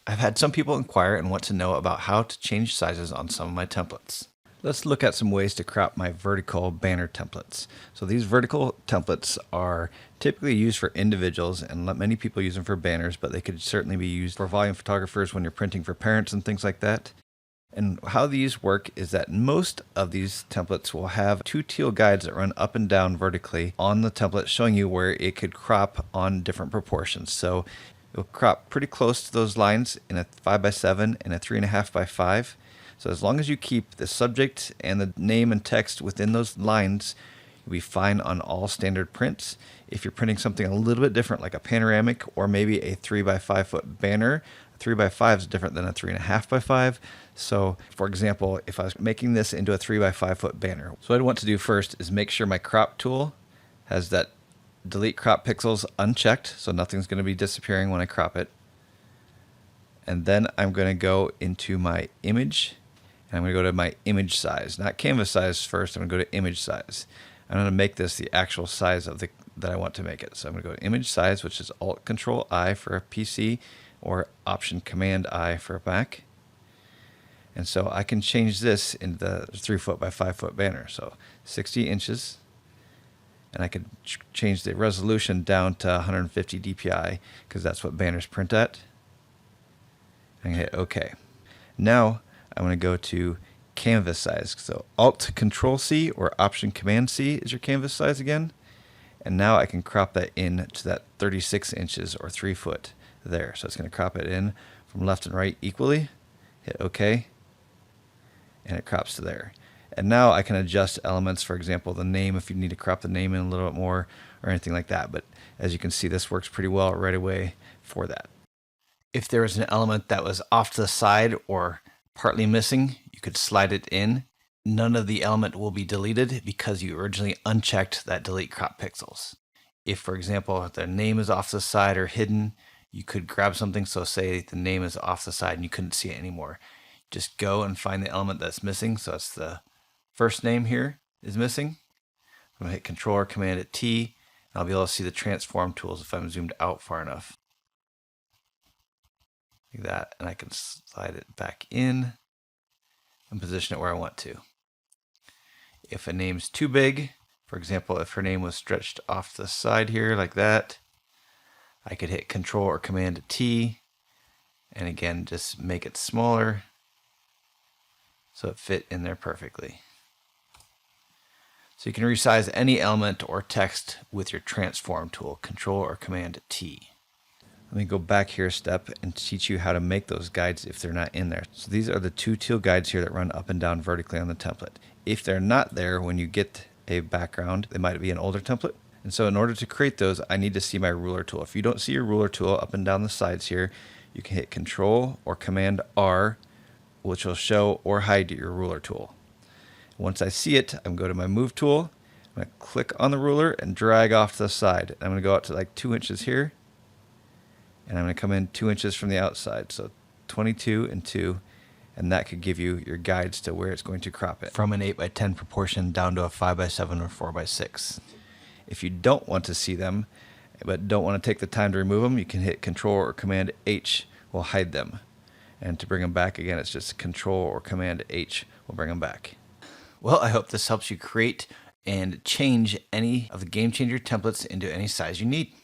I've had some people inquire and want to know about how to change sizes on some of my templates. Let's look at some ways to crop my vertical banner templates. So these vertical templates are typically used for individuals, and many people use them for banners, but they could certainly be used for volume photographers when you're printing for parents and things like that. And how these work is that most of these templates will have two teal guides that run up and down vertically on the template, showing you where it could crop on different proportions. So it'll crop pretty close to those lines in a 5x7 and a 3.5x5. So as long as you keep the subject and the name and text within those lines, you'll be fine on all standard prints. If you're printing something a little bit different, like a panoramic or maybe a 3x5 foot banner, 3x5 is different than a 3.5x5. So for example, if I was making this into a 3x5 foot banner, so what I want to do first is make sure my crop tool has that delete crop pixels unchecked, so nothing's going to be disappearing when I crop it. And then I'm going to go into my image, and I'm going to go to my image size, not canvas size first. I'm going to go to image size. I'm going to make this the actual size of that I want to make it. So I'm going to go to image size, which is Alt Control I for a PC or Option Command I for a Mac. And so I can change this into the 3 foot by 5 foot banner. So 60 inches. And I can change the resolution down to 150 dpi because that's what banners print at. And hit OK. Now I'm going to go to canvas size. So Alt Control C or Option Command C is your canvas size again. And now I can crop that in to that 36 inches or 3 foot there. So it's going to crop it in from left and right equally. Hit OK. And it crops to there. And now I can adjust elements, for example, the name, if you need to crop the name in a little bit more or anything like that. But as you can see, this works pretty well right away for that. If there was an element that was off to the side or partly missing, you could slide it in. None of the element will be deleted because you originally unchecked that delete crop pixels. If, for example, the name is off the side or hidden, you could grab something. So say the name is off the side and you couldn't see it anymore. Just go and find the element that's missing. So it's the first name here is missing. I'm going to hit Control or Command at T, and I'll be able to see the transform tools if I'm zoomed out far enough. Like that, and I can slide it back in and position it where I want to. If a name's too big, for example, if her name was stretched off the side here like that, I could hit Control or Command at T, and again, just make it smaller so it fit in there perfectly. So you can resize any element or text with your transform tool, Control or Command T. Let me go back here a step and teach you how to make those guides if they're not in there. So these are the two teal guides here that run up and down vertically on the template. If they're not there when you get a background, they might be an older template. And so in order to create those, I need to see my ruler tool. If you don't see your ruler tool up and down the sides here, you can hit Control or Command R, which will show or hide your ruler tool. Once I see it, I'm going to go to my Move tool. I'm going to click on the ruler and drag off to the side. I'm going to go out to like 2 inches here. And I'm going to come in 2 inches from the outside. So 22 and 2. And that could give you your guides to where it's going to crop it. From an 8x10 proportion down to a 5x7 or 4x6. If you don't want to see them, but don't want to take the time to remove them, you can hit Control or Command H will hide them. And to bring them back again, it's just Control or Command H will bring them back. Well, I hope this helps you create and change any of the Game Changer templates into any size you need.